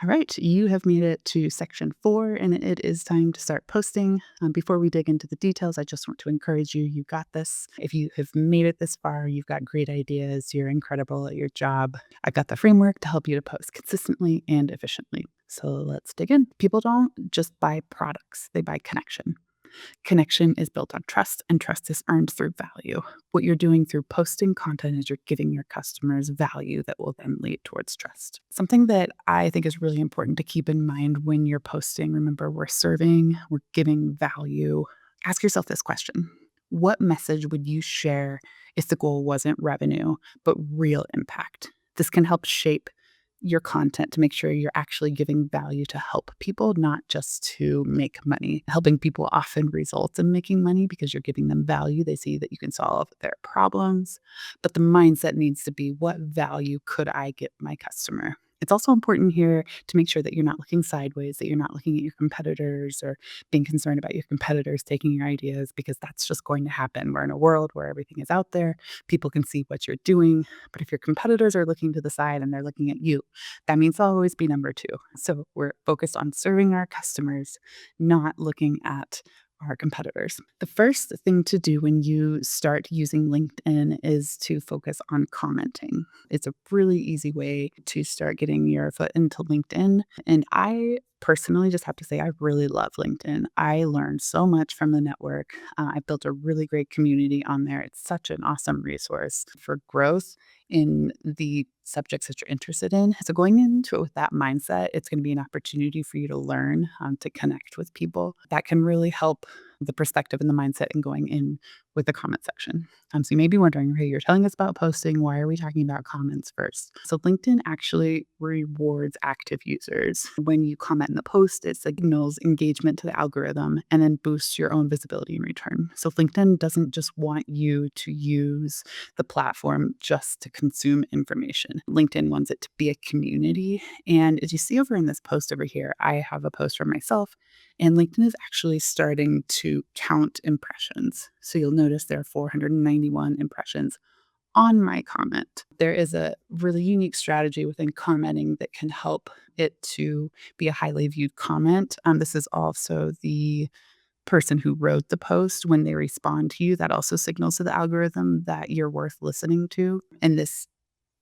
All right, you have made it to section 4, and it is time to start posting. Before we dig into the details, I just want to encourage you. You got this. If you have made it this far, you've got great ideas. You're incredible at your job. I've got the framework to help you to post consistently and efficiently. So let's dig in. People don't just buy products, they buy connection. Connection is built on trust, and trust is earned through value. What you're doing through posting content is you're giving your customers value that will then lead towards trust. Something that I think is really important to keep in mind when you're posting, remember, we're serving, we're giving value. Ask yourself this question. What message would you share if the goal wasn't revenue, but real impact? This can help shape your content to make sure you're actually giving value to help people, not just to make money. Helping people often results in making money because you're giving them value. They see that you can solve their problems. But the mindset needs to be, what value could I give my customer? It's also important here to make sure that you're not looking sideways, that you're not looking at your competitors or being concerned about your competitors taking your ideas, because that's just going to happen. We're in a world where everything is out there. People can see what you're doing. But if your competitors are looking to the side and they're looking at you, that means I'll always be number 2. So we're focused on serving our customers, not looking at our competitors. The first thing to do when you start using LinkedIn is to focus on commenting. It's a really easy way to start getting your foot into LinkedIn. And I personally just have to say, I really love LinkedIn. I learned so much from the network. I built a really great community on there. It's such an awesome resource for growth in the subjects that you're interested in. So going into it with that mindset, it's going to be an opportunity for you to learn, to connect with people. That can really help the perspective and the mindset in going in with the comment section. So you may be wondering, hey, you're telling us about posting. Why are we talking about comments first? So LinkedIn actually rewards active users. When you comment in the post, it signals engagement to the algorithm and then boosts your own visibility in return. So LinkedIn doesn't just want you to use the platform just to consume information. LinkedIn wants it to be a community. And as you see over in this post over here, I have a post for myself, and LinkedIn is actually starting to count impressions. So you'll notice there are 491 impressions on my comment. There is a really unique strategy within commenting that can help it to be a highly viewed comment. This is also the person who wrote the post. When they respond to you, that also signals to the algorithm that you're worth listening to. And this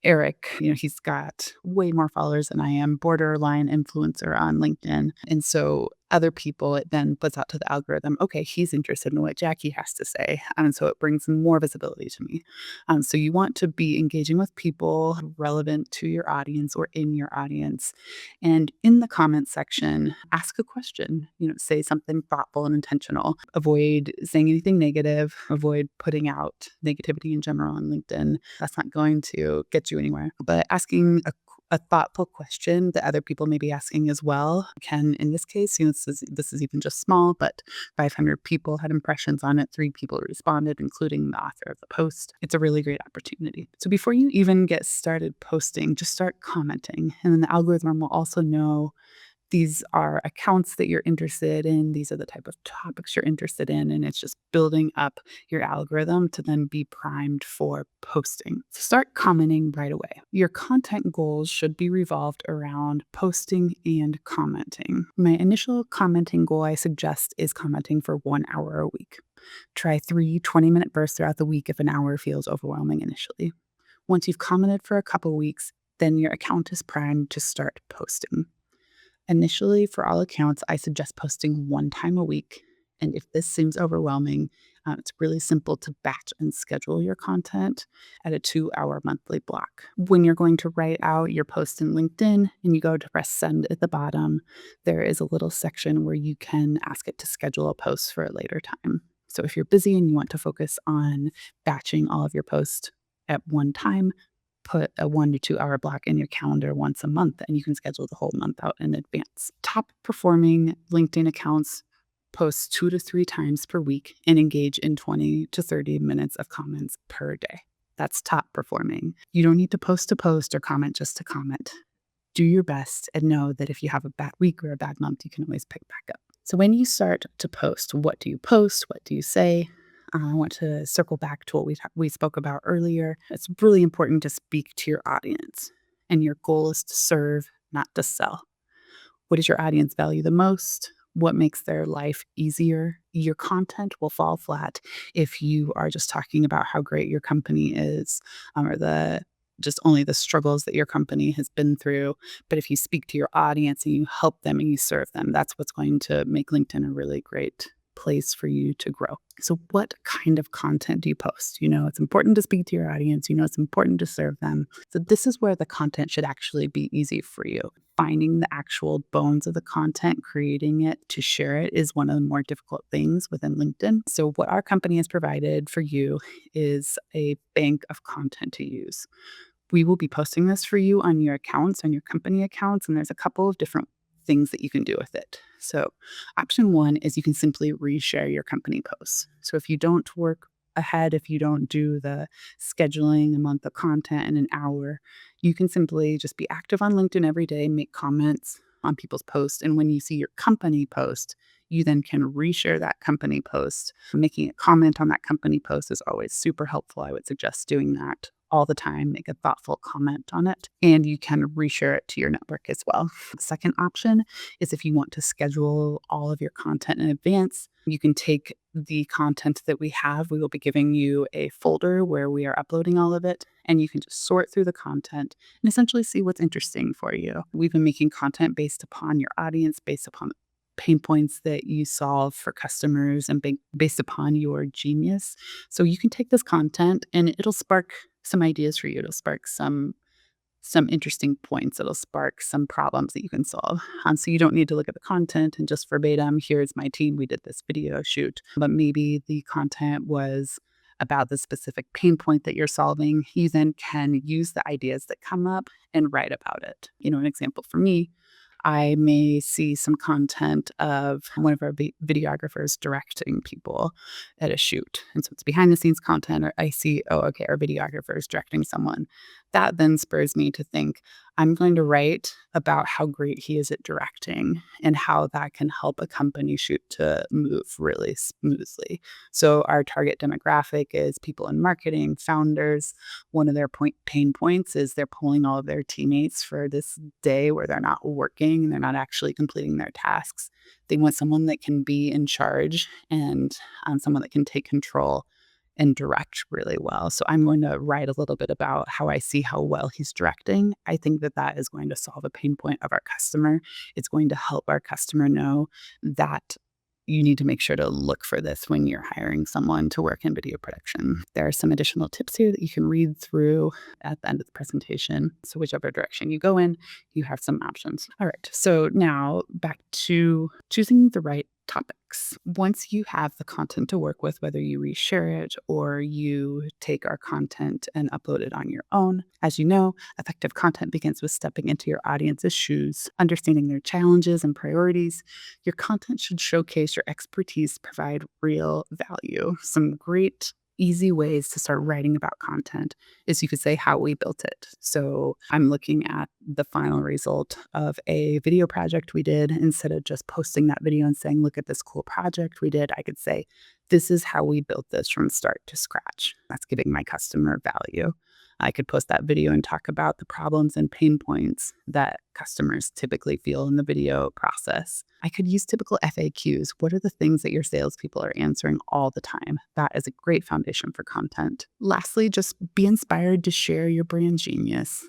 Eric, he's got way more followers than I am, borderline influencer on LinkedIn. And so other people, it then puts out to the algorithm, okay, he's interested in what Jackie has to say. And so it brings more visibility to me. So you want to be engaging with people relevant to your audience or in your audience. And in the comment section, ask a question, say something thoughtful and intentional. Avoid saying anything negative, avoid putting out negativity in general on LinkedIn. That's not going to get you anywhere. But asking a thoughtful question that other people may be asking as well can, in this case, this is even just small, but 500 people had impressions on it. 3 people responded, including the author of the post. It's a really great opportunity. So before you even get started posting, just start commenting. And then the algorithm will also know these are accounts that you're interested in. These are the type of topics you're interested in. And it's just building up your algorithm to then be primed for posting. So start commenting right away. Your content goals should be revolved around posting and commenting. My initial commenting goal I suggest is commenting for 1 hour a week. Try 3 20-minute bursts throughout the week if an hour feels overwhelming initially. Once you've commented for a couple weeks, then your account is primed to start posting. Initially, for all accounts, I suggest posting 1 time a week. And if this seems overwhelming, it's really simple to batch and schedule your content at a 2-hour monthly block. When you're going to write out your post in LinkedIn and you go to press send at the bottom, there is a little section where you can ask it to schedule a post for a later time. So if you're busy and you want to focus on batching all of your posts at one time, put a 1 to 2 hour block in your calendar once a month, and you can schedule the whole month out in advance. Top performing LinkedIn accounts post 2 to 3 times per week and engage in 20 to 30 minutes of comments per day. That's top performing. You don't need to post or comment just to comment. Do your best and know that if you have a bad week or a bad month, you can always pick back up. So when you start to post, what do you post? What do you say? I want to circle back to what we spoke about earlier. It's really important to speak to your audience, and your goal is to serve, not to sell. What does your audience value the most? What makes their life easier? Your content will fall flat if you are just talking about how great your company is, or the just only the struggles that your company has been through. But if you speak to your audience and you help them and you serve them, that's what's going to make LinkedIn a really great place for you to grow. So, what kind of content do you post? It's important to speak to your audience, it's important to serve them. So, this is where the content should actually be easy for you. Finding the actual bones of the content, creating it to share it is one of the more difficult things within LinkedIn. So, what our company has provided for you is a bank of content to use. We will be posting this for you on your accounts, on your company accounts, and there's a couple of different things that you can do with it. So, option one is you can simply reshare your company posts. So, if you don't work ahead, if you don't do the scheduling a month of content in an hour, you can simply just be active on LinkedIn every day, make comments on people's posts. And when you see your company post, you then can reshare that company post. Making a comment on that company post is always super helpful. I would suggest doing that all the time. Make a thoughtful comment on it, and you can reshare it to your network as well. The second option is if you want to schedule all of your content in advance, you can take the content that we have. We will be giving you a folder where we are uploading all of it, and you can just sort through the content and essentially see what's interesting for you. We've been making content based upon your audience, based upon pain points that you solve for customers, and based upon your genius. So you can take this content and it'll spark some ideas for you. It'll spark some interesting points. It'll spark some problems that you can solve. So you don't need to look at the content and just verbatim, here's my team, we did this video shoot. But maybe the content was about the specific pain point that you're solving. You then can use the ideas that come up and write about it. An example for me, I may see some content of one of our videographers directing people at a shoot. And so it's behind the scenes content, or I see, oh, okay, our videographer is directing someone. That then spurs me to think I'm going to write about how great he is at directing and how that can help a company shoot to move really smoothly. So our target demographic is people in marketing, founders. One of their pain points is they're pulling all of their teammates for this day where they're not working and they're not actually completing their tasks. They want someone that can be in charge and someone that can take control and direct really well. So I'm going to write a little bit about how I see how well he's directing. I think that that is going to solve a pain point of our customer. It's going to help our customer know that you need to make sure to look for this when you're hiring someone to work in video production. There are some additional tips here that you can read through at the end of the presentation. So whichever direction you go in, you have some options. All right, so now back to choosing the right topics. Once you have the content to work with, whether you reshare it or you take our content and upload it on your own, as you know, effective content begins with stepping into your audience's shoes, understanding their challenges and priorities. Your content should showcase your expertise, provide real value. Some great easy ways to start writing about content is you could say how we built it. So I'm looking at the final result of a video project we did. Instead of just posting that video and saying, look at this cool project we did, I could say, this is how we built this from start to scratch. That's giving my customer value. I could post that video and talk about the problems and pain points that customers typically feel in the video process. I could use typical FAQs. What are the things that your salespeople are answering all the time? That is a great foundation for content. Lastly, just be inspired to share your brand genius.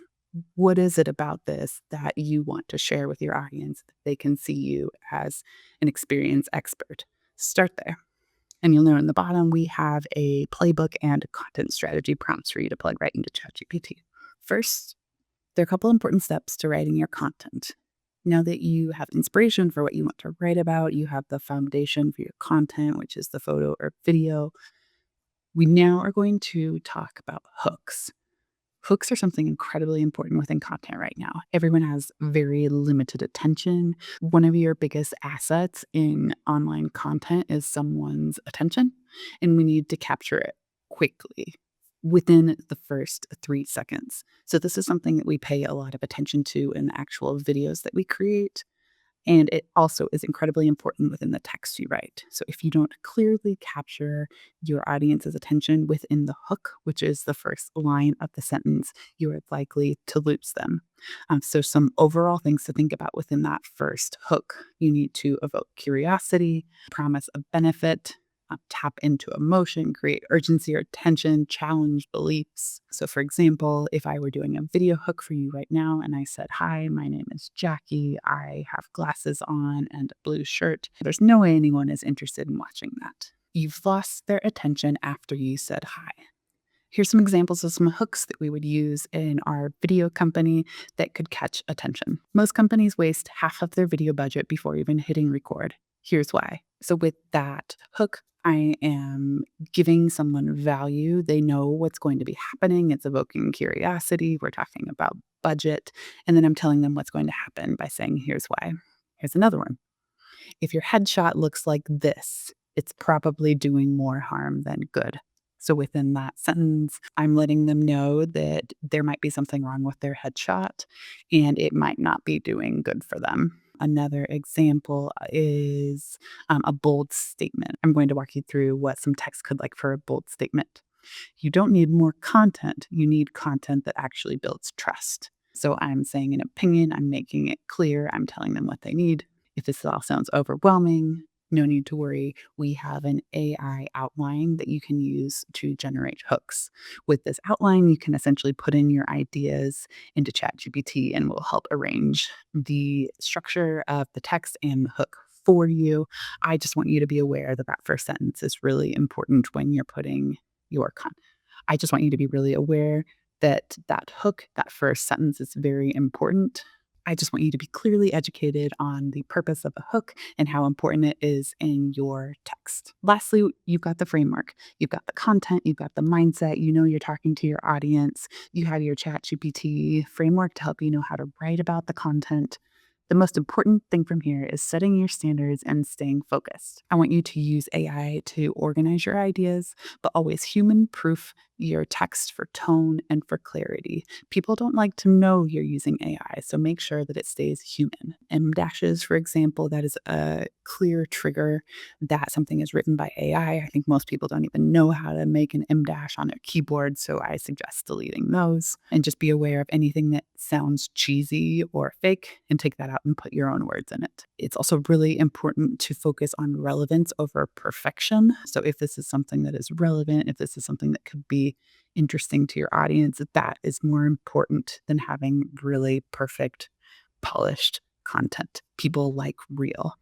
What is it about this that you want to share with your audience that they can see you as an experienced expert? Start there. And you'll know in the bottom, we have a playbook and content strategy prompts for you to plug right into ChatGPT. First, there are a couple important steps to writing your content. Now that you have inspiration for what you want to write about, you have the foundation for your content, which is the photo or video, we now are going to talk about hooks. Hooks are something incredibly important within content right now. Everyone has very limited attention. One of your biggest assets in online content is someone's attention, and we need to capture it quickly within the first 3 seconds. So this is something that we pay a lot of attention to in the actual videos that we create. And it also is incredibly important within the text you write. So if you don't clearly capture your audience's attention within the hook, which is the first line of the sentence, you are likely to lose them. So some overall things to think about within that first hook. You need to evoke curiosity, promise a benefit, tap into emotion, create urgency or tension, challenge beliefs. So, for example, if I were doing a video hook for you right now and I said, "Hi, my name is Jackie. I have glasses on and a blue shirt," there's no way anyone is interested in watching that. You've lost their attention after you said hi. Here's some examples of some hooks that we would use in our video company that could catch attention. Most companies waste half of their video budget before even hitting record. Here's why. So, with that hook, I am giving someone value. They know what's going to be happening. It's evoking curiosity. We're talking about budget. And then I'm telling them what's going to happen by saying, here's why. Here's another one. If your headshot looks like this, it's probably doing more harm than good. So within that sentence, I'm letting them know that there might be something wrong with their headshot and it might not be doing good for them. Another example is a bold statement. I'm going to walk you through what some text could like for a bold statement. You don't need more content. You need content that actually builds trust. So I'm saying an opinion, I'm making it clear, I'm telling them what they need. If this all sounds overwhelming, no need to worry. We have an AI outline that you can use to generate hooks. With this outline, you can essentially put in your ideas into ChatGPT and will help arrange the structure of the text and the hook for you. I just want you to be aware that that first sentence is really important when you're putting your content. I just want you to be really aware that that hook, that first sentence is very important. I just want you to be clearly educated on the purpose of a hook and how important it is in your text. Lastly, you've got the framework. You've got the content, you've got the mindset, you know you're talking to your audience, you have your ChatGPT framework to help you know how to write about the content. The most important thing from here is setting your standards and staying focused. I want you to use AI to organize your ideas, but always human proof your text for tone and for clarity. People don't like to know you're using AI, so make sure that it stays human. M dashes, for example, that is a clear trigger that something is written by AI. I think most people don't even know how to make an M dash on their keyboard, so I suggest deleting those. And just be aware of anything that sounds cheesy or fake and take that out and put your own words in it. It's also really important to focus on relevance over perfection. So if this is something that is relevant, if this is something that could be interesting to your audience, that is more important than having really perfect, polished content. People like real.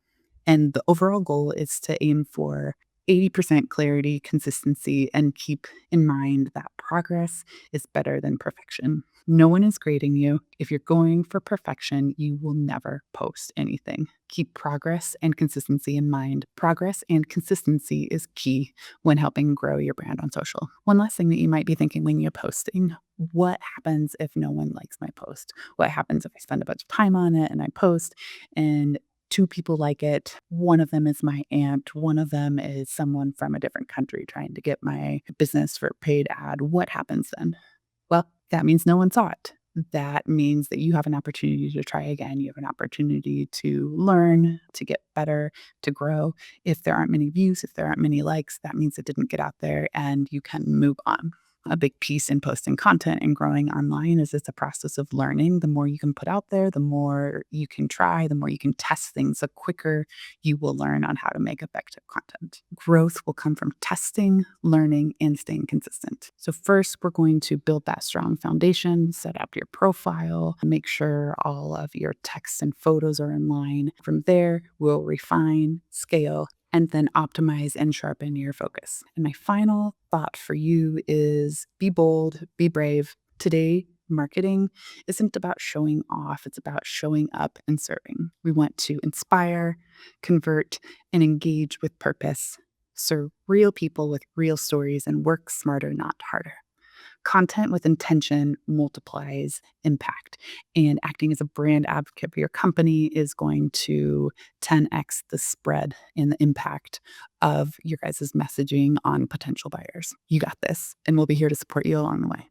And the overall goal is to aim for 80% clarity, consistency, and keep in mind that progress is better than perfection. No one is grading you. If you're going for perfection, you will never post anything. Keep progress and consistency in mind. Progress and consistency is key when helping grow your brand on social. One last thing that you might be thinking when you're posting: what happens if no one likes my post? What happens if I spend a bunch of time on it and I post and two people like it? One of them is my aunt. One of them is someone from a different country trying to get my business for a paid ad. What happens then? Well, that means no one saw it. That means that you have an opportunity to try again. You have an opportunity to learn, to get better, to grow. If there aren't many views, if there aren't many likes, that means it didn't get out there and you can move on. A big piece in posting content and growing online is it's a process of learning. The more you can put out there, the more you can try, the more you can test things, the quicker you will learn on how to make effective content. Growth will come from testing, learning, and staying consistent. So first, we're going to build that strong foundation, set up your profile, make sure all of your texts and photos are in line. From there, we'll refine, scale, and then optimize and sharpen your focus. And my final thought for you is be bold, be brave. Today, marketing isn't about showing off, it's about showing up and serving. We want to inspire, convert, and engage with purpose. Serve real people with real stories and work smarter, not harder. Content with intention multiplies impact, and acting as a brand advocate for your company is going to 10x the spread and the impact of your guys' messaging on potential buyers. You got this, and we'll be here to support you along the way.